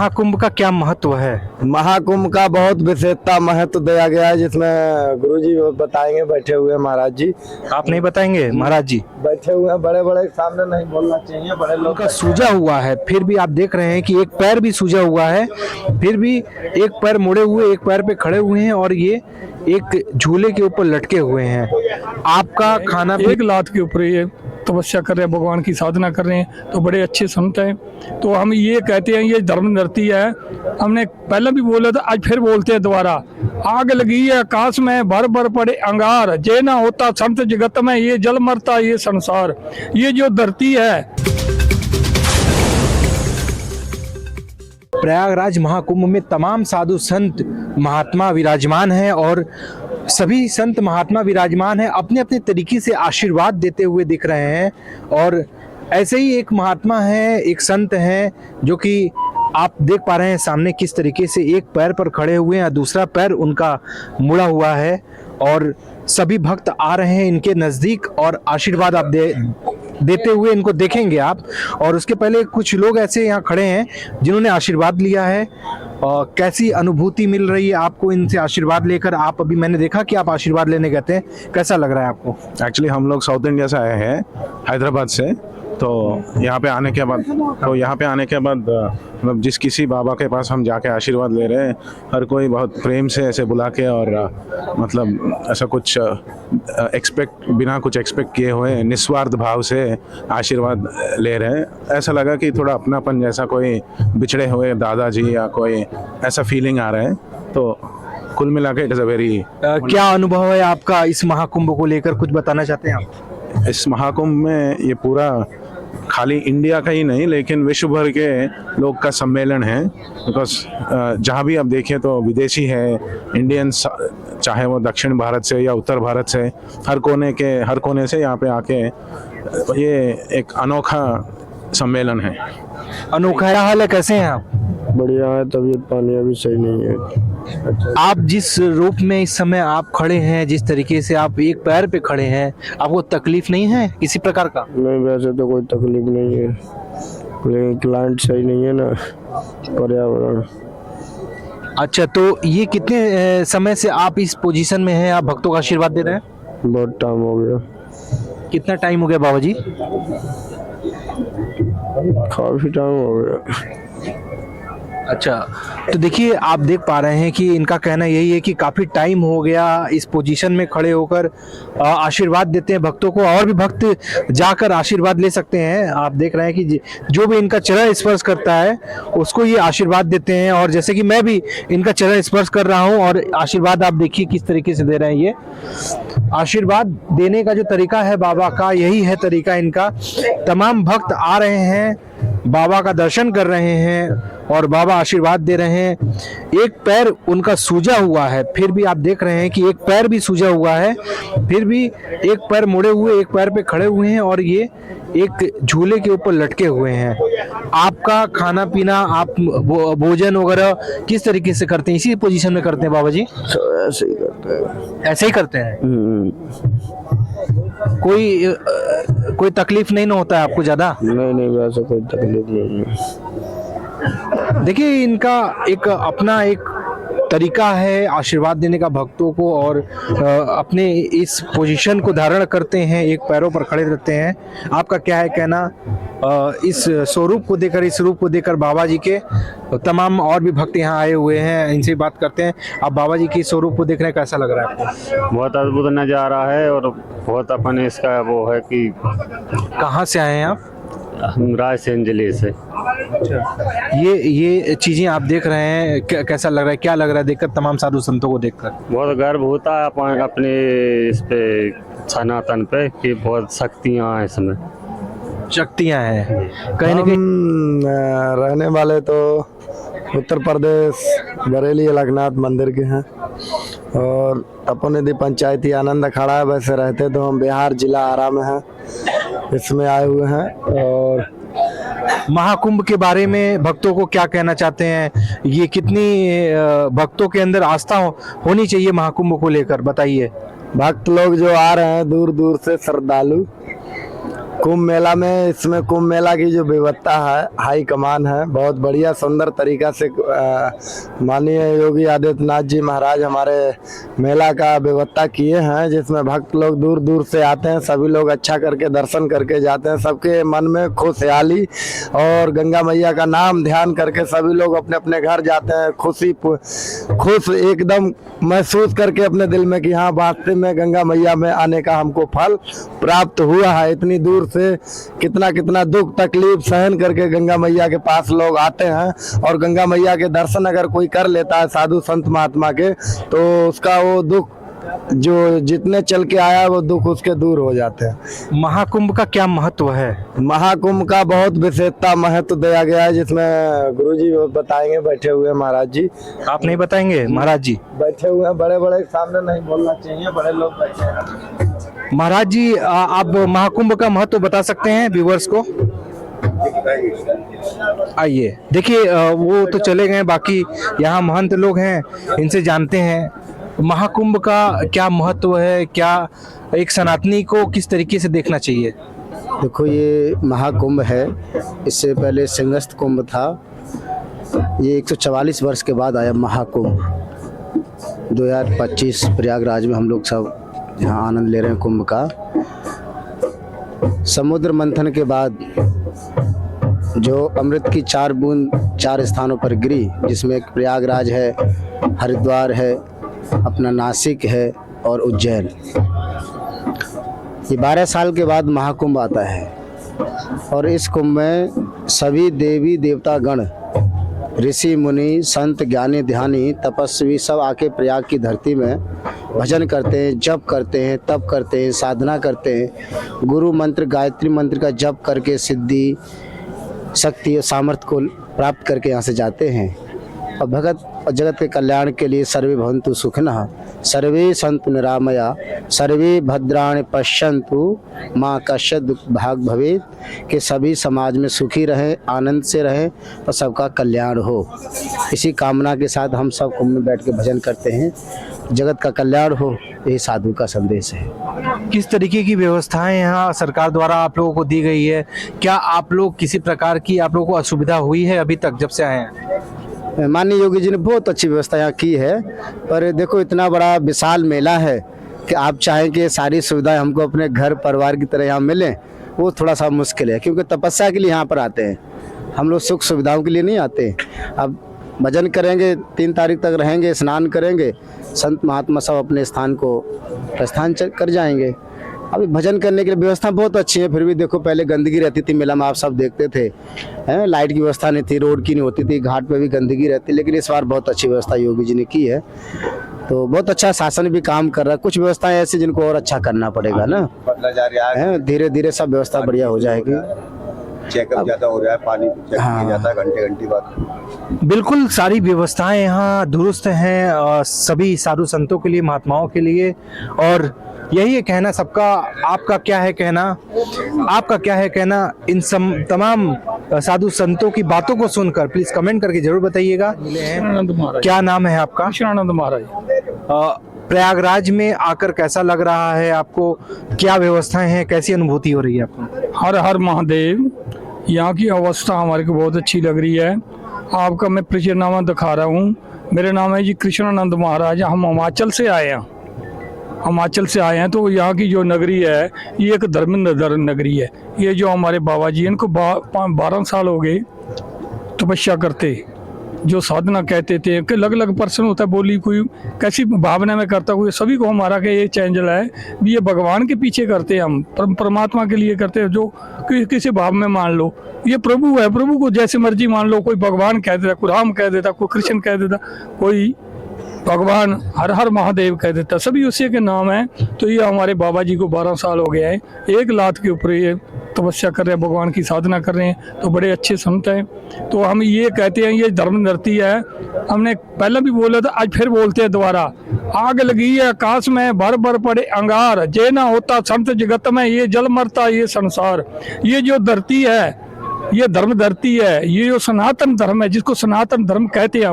महाकुंभ का क्या महत्व है? महाकुंभ का बहुत विशेषता महत्व दिया गया है, जिसमें गुरुजी बताएंगे। बैठे हुए हैं महाराज जी। आप नहीं बताएंगे? महाराज जी बैठे हुए हैं, बड़े बड़े सामने नहीं बोलना चाहिए, बड़े लोग का सूजा हुआ है, फिर भी आप देख रहे हैं कि एक पैर भी सूजा हुआ है, फिर भी एक पैर मुड़े हुए, एक पैर पे खड़े हुए हैं और ये एक झूले के ऊपर लटके हुए हैं। आपका खाना एक लात के ऊपर ये तपस्या कर रहे हैं, भगवान की साधना कर रहे हैं, तो बड़े अच्छे संत हैं। तो हम ये कहते हैं ये धर्म नृत्य है। हमने पहले भी बोला था, आज फिर बोलते हैं दोबारा। आग लगी है आकाश में, भर भर पड़े अंगार, जे ना होता संत जगत में, ये जल मरता ये संसार। ये जो धरती है, प्रयागराज महाकुंभ में तमाम साधु संत महात्मा विराजमान हैं और सभी संत महात्मा विराजमान हैं, अपने अपने तरीके से आशीर्वाद देते हुए दिख रहे हैं। और ऐसे ही एक महात्मा है, एक संत हैं, जो कि आप देख पा रहे हैं सामने किस तरीके से एक पैर पर खड़े हुए हैं, दूसरा पैर उनका मुड़ा हुआ है और सभी भक्त आ रहे हैं इनके नज़दीक और आशीर्वाद आप देते हुए इनको देखेंगे आप। और उसके पहले कुछ लोग ऐसे यहाँ खड़े हैं जिन्होंने आशीर्वाद लिया है। कैसी अनुभूति मिल रही है आपको इनसे आशीर्वाद लेकर? आप अभी मैंने देखा कि आप आशीर्वाद लेने गए थे, कैसा लग रहा है आपको? एक्चुअली हम लोग साउथ इंडिया से आए हैं, हैदराबाद से। तो यहाँ पे आने के बाद मतलब जिस किसी बाबा के पास हम जाके आशीर्वाद ले रहे हैं, हर कोई बहुत प्रेम से ऐसे बुला के और मतलब ऐसा कुछ बिना कुछ एक्सपेक्ट किए हुए निस्वार्थ भाव से आशीर्वाद ले रहे हैं। ऐसा लगा कि थोड़ा अपनापन जैसा, कोई बिछड़े हुए दादाजी या कोई ऐसा फीलिंग आ रहा है। तो कुल मिला के इट इज़ अ वेरी क्या अनुभव है आपका इस महाकुंभ को लेकर, कुछ बताना चाहते हैं आप? इस महाकुंभ में ये पूरा खाली इंडिया का ही नहीं लेकिन विश्व भर के लोग का सम्मेलन है। बिकॉज जहाँ भी आप देखें तो विदेशी है, इंडियंस, चाहे वो दक्षिण भारत से या उत्तर भारत से, हर कोने से यहाँ पे आके ये एक अनोखा सम्मेलन है। अनोखा हाल है, कैसे हैं आप? बढ़िया है, तबीयत पानी अभी सही नहीं है। आप जिस रूप में इस समय आप खड़े हैं, जिस तरीके से आप एक पैर पे खड़े हैं, आपको तकलीफ नहीं है किसी प्रकार का? नहीं, वैसे तो कोई तकलीफ नहीं है, लेकिन क्लाइंट सही नहीं है ना, पर्यावरण। अच्छा, तो ये कितने समय से आप इस पोजीशन में हैं, आप भक्तों का आशीर्वाद दे रहे हैं? बहुत टाइम हो गया। कितना टाइम हो गया बाबा जी? काफी टाइम हो गया। अच्छा, तो देखिए आप देख पा रहे हैं कि इनका कहना यही है कि काफ़ी टाइम हो गया इस पोजीशन में खड़े होकर आशीर्वाद देते हैं भक्तों को, और भी भक्त जाकर आशीर्वाद ले सकते हैं। आप देख रहे हैं कि जो भी इनका चरण स्पर्श करता है उसको ये आशीर्वाद देते हैं। और जैसे कि मैं भी इनका चरण स्पर्श कर रहा हूँ और आशीर्वाद आप देखिए किस तरीके से दे रहे हैं। ये आशीर्वाद देने का जो तरीका है बाबा का, यही है तरीका इनका। तमाम भक्त आ रहे हैं, बाबा का दर्शन कर रहे हैं और बाबा आशीर्वाद दे रहे हैं। एक पैर उनका सूजा हुआ है, फिर भी आप देख रहे हैं कि एक पैर भी सूजा हुआ है, फिर भी एक पैर मुड़े हुए, एक पैर पे खड़े हुए हैं और ये एक झूले के ऊपर लटके हुए हैं। आपका खाना पीना, आप भोजन वगैरह किस तरीके से करते हैं? इसी पोजीशन में करते हैं बाबा जी? ऐसे ही करते हैं। ऐसे ही करते हैं? कोई तकलीफ नहीं ना होता है आपको ज्यादा? नहीं, वैसे कोई तकलीफ नहीं है। देखिए इनका एक अपना एक तरीका है आशीर्वाद देने का भक्तों को, और अपने इस पोजीशन को धारण करते हैं, एक पैरों पर खड़े रहते हैं। आपका क्या है कहना इस स्वरूप को देकर, इस रूप को देकर? बाबा जी के तमाम और भी भक्त यहाँ आए हुए हैं, इनसे बात करते हैं। आप बाबा जी के स्वरूप को देख रहे हैं, कैसा लग रहा है आपको? बहुत अद्भुत नज़ारा है और बहुत अपन इसका वो है कि कहाँ से आए हैं आप? हम रायसेन जिले से। ये चीजें आप देख रहे हैं, कैसा लग रहा है, क्या लग रहा है देखकर, तमाम साधु संतों को देखकर? बहुत गर्व होता है अपने इस पे, सनातन पे, कि बहुत शक्तियाँ हैं इसमें। शक्तियाँ हैं कहीं ना कहीं। रहने वाले तो उत्तर प्रदेश बरेली अलगनाथ मंदिर के हैं और अपन यदि पंचायती आनंद अखाड़ा है, वैसे रहते तो हम बिहार जिला आरा में हैं, इसमें आए हुए हैं। और महाकुंभ के बारे में भक्तों को क्या कहना चाहते हैं? ये कितनी भक्तों के अंदर आस्था होनी चाहिए महाकुंभ को लेकर, बताइए। भक्त लोग जो आ रहे हैं दूर दूर से, श्रद्धालु, कुंभ मेला में, इसमें कुंभ मेला की जो व्यवस्था है, हाई कमान है, बहुत बढ़िया सुंदर तरीका से माननीय योगी आदित्यनाथ जी महाराज हमारे मेला का व्यवस्था किए हैं, जिसमें भक्त लोग दूर दूर से आते हैं, सभी लोग अच्छा करके दर्शन करके जाते हैं। सबके मन में खुशहाली और गंगा मैया का नाम ध्यान करके सभी लोग अपने अपने घर जाते हैं, खुश एकदम महसूस करके अपने दिल में कि हाँ वास्तव में गंगा मैया में आने का हमको फल प्राप्त हुआ है। इतनी दूर से कितना दुख तकलीफ सहन करके गंगा मैया के पास लोग आते हैं, और गंगा मैया के दर्शन अगर कोई कर लेता है साधु संत महात्मा के, तो उसका वो दुख जो जितने चल के आया वो दुख उसके दूर हो जाते हैं। महाकुंभ का क्या महत्व है? महाकुंभ का बहुत विशेषता महत्व दिया गया है, जिसमें गुरुजी बताएंगे, बैठे हुए हैं महाराज जी। आप नहीं बताएंगे? महाराज जी बैठे हुए हैं, बड़े बड़े सामने नहीं बोलना चाहिए, बड़े लोग बैठे हैं। महाराज जी, आप महाकुंभ का महत्व बता सकते हैं व्यूवर्स को? आइए देखिए, वो तो चले गए, बाकी यहाँ महंत लोग हैं, इनसे जानते हैं महाकुंभ का क्या महत्व है, क्या एक सनातनी को किस तरीके से देखना चाहिए। देखो, ये महाकुंभ है, इससे पहले सिंहस्थ कुंभ था, ये 144 वर्ष के बाद आया महाकुंभ। 2025 प्रयागराज में हम लोग सब यहाँ आनंद ले रहे हैं कुंभ का। समुद्र मंथन के बाद जो अमृत की 4 बूंद 4 स्थानों पर गिरी, जिसमें एक प्रयागराज है, हरिद्वार है, अपना नासिक है और उज्जैन। ये 12 साल के बाद महाकुंभ आता है, और इस कुंभ में सभी देवी देवता गण, ऋषि मुनि, संत, ज्ञानी, ध्यानी, तपस्वी सब आके प्रयाग की धरती में भजन करते हैं, जप करते हैं, तप करते हैं, साधना करते हैं, गुरु मंत्र गायत्री मंत्र का जप करके सिद्धि, शक्ति और सामर्थ्य को प्राप्त करके यहाँ से जाते हैं। और भगत और जगत के कल्याण के लिए सर्वे भवन्तु सुखिनः, सर्वे सन्तु निरामया, सर्वे भद्राणि पश्यन्तु माँ कश्चित् दुःख भाग भवेत्, कि सभी समाज में सुखी रहें, आनंद से रहें और सबका कल्याण हो। इसी कामना के साथ हम सब कुंभ में बैठ के भजन करते हैं, जगत का कल्याण हो, यही साधु का संदेश है। किस तरीके की व्यवस्थाएं यहाँ सरकार द्वारा आप लोगों को दी गई है? क्या आप लोग किसी प्रकार की आप लोगों को असुविधा हुई है अभी तक जब से आए हैं? माननीय योगी जी ने बहुत अच्छी व्यवस्था यहाँ की है, पर देखो इतना बड़ा विशाल मेला है कि आप चाहें कि सारी सुविधाएं हमको अपने घर परिवार की तरह यहाँ मिलें, वो थोड़ा सा मुश्किल है, क्योंकि तपस्या के लिए यहाँ पर आते हैं हम लोग, सुख सुविधाओं के लिए नहीं आते। अब भजन करेंगे, 3 तारीख तक रहेंगे, स्नान करेंगे, संत महात्मा सब अपने स्थान को प्रस्थान कर जाएंगे। अभी भजन करने के लिए व्यवस्था बहुत अच्छी है, फिर भी देखो पहले गंदगी रहती थी मेला में, आप सब देखते थे, लाइट की व्यवस्था नहीं थी, रोड की नहीं होती थी, घाट पे भी गंदगी रहती, लेकिन इस बार बहुत अच्छी व्यवस्था योगी जी ने की है, तो बहुत अच्छा शासन भी काम कर रहा है। कुछ व्यवस्थाएं ऐसी जिनको और अच्छा करना पड़ेगा ना, धीरे धीरे सब व्यवस्था बढ़िया हो जाएगी। चेकअप ज्यादा हो रहा है, पानी चेक किया जाता है घंटे बाद। बिल्कुल सारी व्यवस्थाएं यहाँ दुरुस्त हैं सभी साधु संतों के लिए, महात्माओं के लिए, और यही है कहना सबका। आपका क्या है कहना? आपका क्या है कहना इन तमाम साधु संतों की बातों को सुनकर? प्लीज कमेंट करके जरूर बताइएगा। क्या नाम है आपका? कृष्णानंद महाराज। प्रयागराज में आकर कैसा लग रहा है आपको? क्या व्यवस्थाएं हैं, कैसी अनुभूति हो रही है आपको? हर हर महादेव। यहाँ की अवस्था हमारे को बहुत अच्छी लग रही है। आपका मैं परिचयनामा दिखा रहा हूँ। मेरा नाम है जी कृष्णानंद महाराज। हम हिमाचल से आए हैं, हिमाचल से आए हैं। तो यहाँ की जो नगरी है ये एक धर्मेंद्र नगरी है। ये जो हमारे बाबा जी इनको 12 साल हो गए तपस्या करते, जो साधना कहते थे कि अलग अलग पर्सन होता है, बोली कोई कैसी भावना में करता, कोई सभी को हमारा के ये चैनल है भी, ये भगवान के पीछे करते हैं हम, परमात्मा के लिए करते हैं। जो किसी भाव में मान लो ये प्रभु है, प्रभु को जैसे मर्जी मान लो, कोई भगवान कह देता, कोई राम कह देता, कोई कृष्ण कह देता, कोई भगवान हर हर महादेव कह देता, सभी उसी के नाम है। तो ये हमारे बाबा जी को 12 साल हो गया है, एक लात के ऊपर ये तपस्या कर रहे हैं, भगवान की साधना कर रहे हैं। तो बड़े अच्छे संत हैं। तो हम ये कहते हैं ये धर्म धरती है। हमने पहले भी बोला था, आज फिर बोलते हैं दोबारा। आग लगी है आकाश में, भर भर पड़े अंगार, जे ना होता संत जगत में, ये जल मरता ये संसार। ये जो धरती है ये धर्म धरती है, ये जो सनातन धर्म है, जिसको सनातन धर्म कहते हैं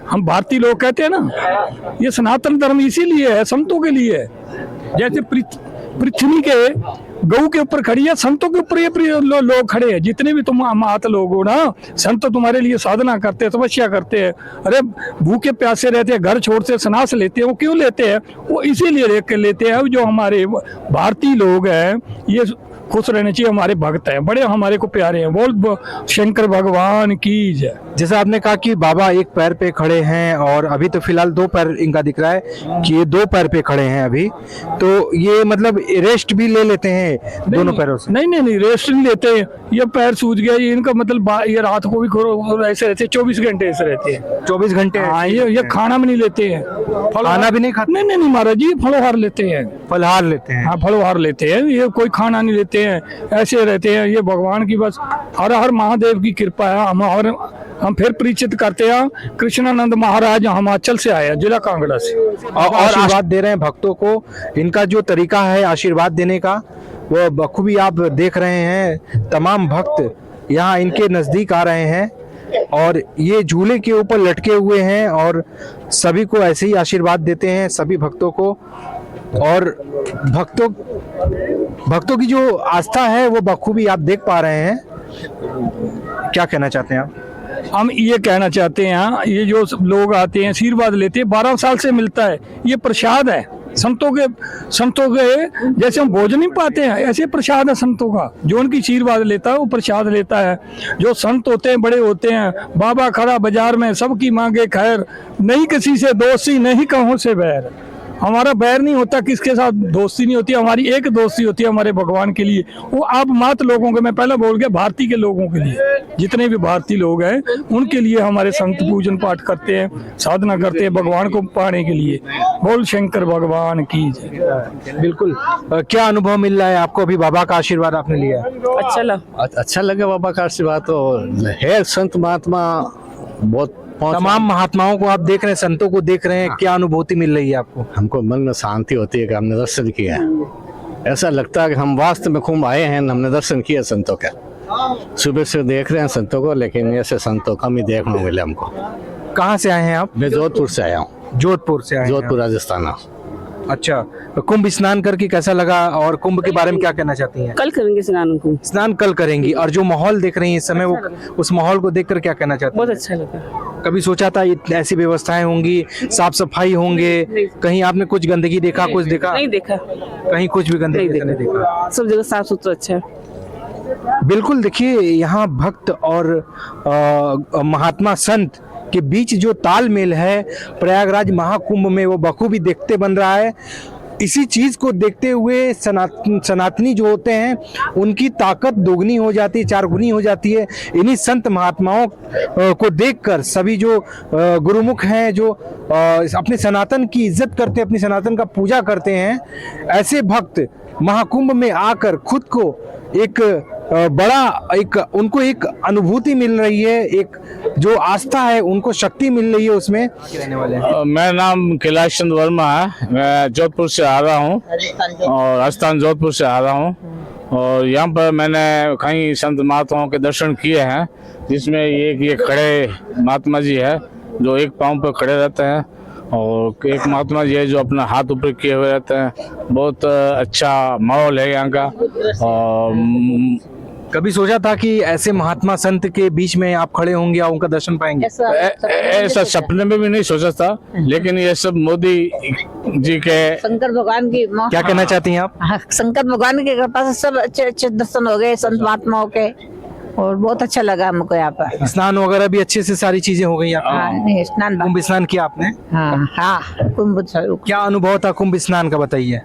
हम भारतीय लोग कहते हैं ना, ये सनातन धर्म इसीलिए है, संतों के लिए है। जैसे पृथ्वी के गऊ के ऊपर खड़ी है, संतों के ऊपर ये लोग खड़े हैं। जितने भी तुम महत लोग हो ना, संत तुम्हारे लिए साधना करते हैं, तपस्या करते हैं। अरे भूखे प्यासे रहते हैं, घर छोड़ते संन्यास लेते हैं। वो क्यों लेते हैं? वो इसीलिए लेते हैं जो हमारे भारतीय लोग हैं ये खुश रहने चाहिए। हमारे भक्त हैं, बड़े हमारे को प्यारे हैं। बोल शंकर भगवान की जय। जैसा आपने कहा कि बाबा एक पैर पे खड़े हैं और अभी तो फिलहाल दो पैर इनका दिख रहा है कि ये दो पैर पे खड़े हैं अभी, तो ये मतलब रेस्ट भी ले लेते हैं दोनों पैरों से? नहीं, रेस्ट नहीं लेते हैं। ये पैर सूज गया, ये इनका मतलब ये रात को भी ऐसे रहते हैं, 24 घंटे ऐसे रहते हैं। 24 घंटे? हाँ, ये खाना भी नहीं लेते हैं। खाना भी नहीं खाते? नहीं महाराज जी, फलोहार लेते हैं। फलहार लेते हैं? हाँ, फलोहार लेते हैं। ये कोई खाना नहीं लेते हैं, ऐसे रहते हैं। ये भगवान की बस हर हर महादेव की कृपा है। हम फिर परिचित करते हैं, कृष्णानंद महाराज हिमाचल से आए हैं, जिला कांगड़ा से, और आशीर्वाद दे रहे हैं भक्तों को। इनका जो तरीका है आशीर्वाद देने का वो बखूबी आप देख रहे हैं। तमाम भक्त यहाँ इनके नजदीक आ रहे हैं और ये झूले के ऊपर लटके हुए हैं और सभी को ऐसे ही आशीर्वाद देते हैं, सभी भक्तों को। और भक्तों की जो आस्था है वो बखूबी आप देख पा रहे हैं। क्या कहना चाहते हैं आप? हम ये कहना चाहते हैं, ये जो लोग आते हैं आशीर्वाद लेते हैं, 12 साल से मिलता है। ये प्रसाद है संतों के जैसे हम भोजन नहीं पाते हैं, ऐसे प्रसाद है संतों का। जो उनकी आशीर्वाद लेता है वो प्रसाद लेता है। जो संत होते हैं, बड़े होते हैं, बाबा खड़ा बाजार में सबकी मांगे खैर, नहीं किसी से दोस्ती नहीं कहूँ से बैर। हमारा बैर नहीं होता, किसके साथ दोस्ती नहीं होती, हमारी एक दोस्ती होती है हमारे भगवान के लिए। वो आप मात्र लोगों के, मैं पहले बोल गया, भारतीय के लोगों के लिए, जितने भी भारतीय लोग हैं उनके लिए हमारे संत पूजन पाठ करते हैं, साधना करते हैं भगवान को पाने के लिए। बोल शंकर भगवान की जय। बिल्कुल। क्या अनुभव मिल रहा है आपको? अभी बाबा का आशीर्वाद आपने लिया? अच्छा लगा बाबा का आशीर्वाद तो है। संत महात्मा बहुत तमाम महात्माओं को आप देख रहे हैं, संतों को देख रहे हैं, क्या अनुभूति मिल रही है आपको? हमको मन में शांति होती है कि हमने दर्शन किया है। ऐसा लगता है कि हम वास्तव में कुंभ आए हैं, हमने दर्शन किया संतों का। सुबह से देख रहे हैं संतों को, लेकिन ऐसे संतों कम ही देखने को मिले हमको। कहाँ से आए हैं आप? मैं जोधपुर से आया हूँ। जोधपुर से आए हैं? जोधपुर राजस्थान। अच्छा, कुंभ स्नान करके कैसा लगा और कुंभ के बारे में क्या कहना चाहती हैं? कल करेंगे स्नान कल करेंगी। और जो माहौल देख रही हैं इस समय, वो उस माहौल को देखकर क्या कहना चाहती हैं? बहुत अच्छा लगा। कभी सोचा था ऐसी व्यवस्थाएं होंगी, साफ सफाई होंगे? कहीं आपने कुछ गंदगी देखा, कुछ देखा? नहीं देखा, कहीं कुछ भी गंदगी नहीं देखा। सब जगह साफ सुथरा अच्छा है। बिल्कुल। देखिए, यहाँ भक्त और महात्मा संत के बीच जो तालमेल है प्रयागराज महाकुंभ में, वो बखूबी देखते बन रहा है। इसी चीज को देखते हुए सनातनी जो होते हैं उनकी ताकत दोगुनी हो जाती है, चारगुनी हो जाती है। इन्हीं संत महात्माओं को देखकर सभी जो गुरुमुख हैं, जो अपने सनातन की इज्जत करते हैं, अपनी सनातन का पूजा करते हैं, ऐसे भक्त महाकुंभ में आकर खुद को एक उनको एक अनुभूति मिल रही है, एक जो आस्था है उनको शक्ति मिल रही है उसमें। रहने वाले मेरा नाम कैलाश चंद वर्मा है। मैं जोधपुर से आ रहा हूँ और राजस्थान जोधपुर से आ रहा हूँ। और यहाँ पर मैंने कई संत महात्माओं के दर्शन किए हैं, जिसमें ये खड़े महात्मा जी है जो एक पाँव पर खड़े रहते हैं, और एक महात्मा जी है जो अपना हाथ ऊपर किए हुए रहते हैं। बहुत अच्छा माहौल है यहाँ का। और कभी सोचा था कि ऐसे महात्मा संत के बीच में आप खड़े होंगे और उनका दर्शन पाएंगे? ऐसा सपने में भी नहीं सोचा था, लेकिन ये सब मोदी जी के, शंकर भगवान की क्या कहना चाहती हैं आप? शंकर भगवान की कृपा से सब अच्छे अच्छे दर्शन हो गए संत महात्माओं के, और बहुत अच्छा लगा हमको यहाँ पर। स्नान वगैरह भी अच्छे से सारी चीजें हो गई? स्नान, कुंभ स्नान किया आपने? हाँ, कुंभ। क्या अनुभव था कुंभ स्नान का, बताइए।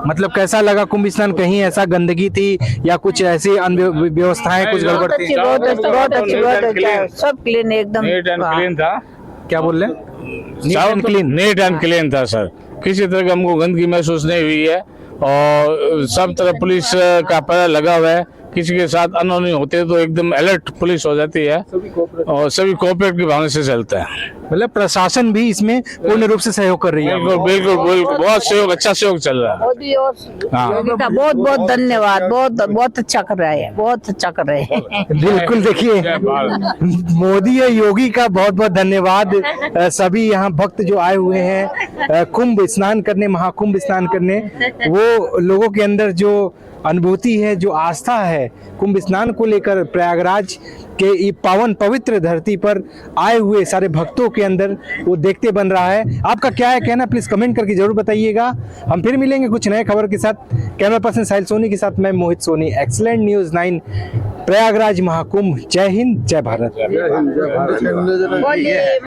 मतलब कैसा लगा कुंभ स्नान? कहीं ऐसा गंदगी थी या कुछ ऐसी व्यवस्थाएं कुछ गड़बड़ थी? बहुत अच्छा, सब क्लीन, एकदम नीट एंड क्लीन था। क्या बोल रहे हैं? नीट एंड क्लीन था सर। किसी तरह की हमको गंदगी महसूस नहीं हुई है, और सब तरफ पुलिस का पहरा लगा हुआ है। किसी के साथ अनहोनी होते तो एकदम अलर्ट पुलिस हो जाती है, और सभी कोऑपरेट की भावना से चलता है। मतलब प्रशासन भी इसमें पूर्ण रूप से सहयोग कर रही है। बिल्कुल बिल्कुल बिल्कुल, बहुत सहयोग, अच्छा सहयोग चल रहा है। मोदी और योगी का बहुत बहुत धन्यवाद, बहुत बहुत अच्छा कर रहे हैं, बहुत अच्छा कर रहे हैं। बिल्कुल, देखिए मोदी और योगी का बहुत बहुत धन्यवाद। सभी यहाँ भक्त जो आए हुए हैं कुंभ स्नान करने, महाकुंभ स्नान करने, वो लोगों के अंदर जो अनुभूति है, जो आस्था है कुंभ स्नान को लेकर, प्रयागराज के ये पावन पवित्र धरती पर आए हुए सारे भक्तों के अंदर वो देखते बन रहा है। आपका क्या है कहना, प्लीज कमेंट करके जरूर बताइएगा। हम फिर मिलेंगे कुछ नए खबर के साथ। कैमरा पर्सन साहिल सोनी के साथ मैं मोहित सोनी, एक्सीलेंट न्यूज़ 9 प्रयागराज महाकुंभ। जय हिंद, जय भारत।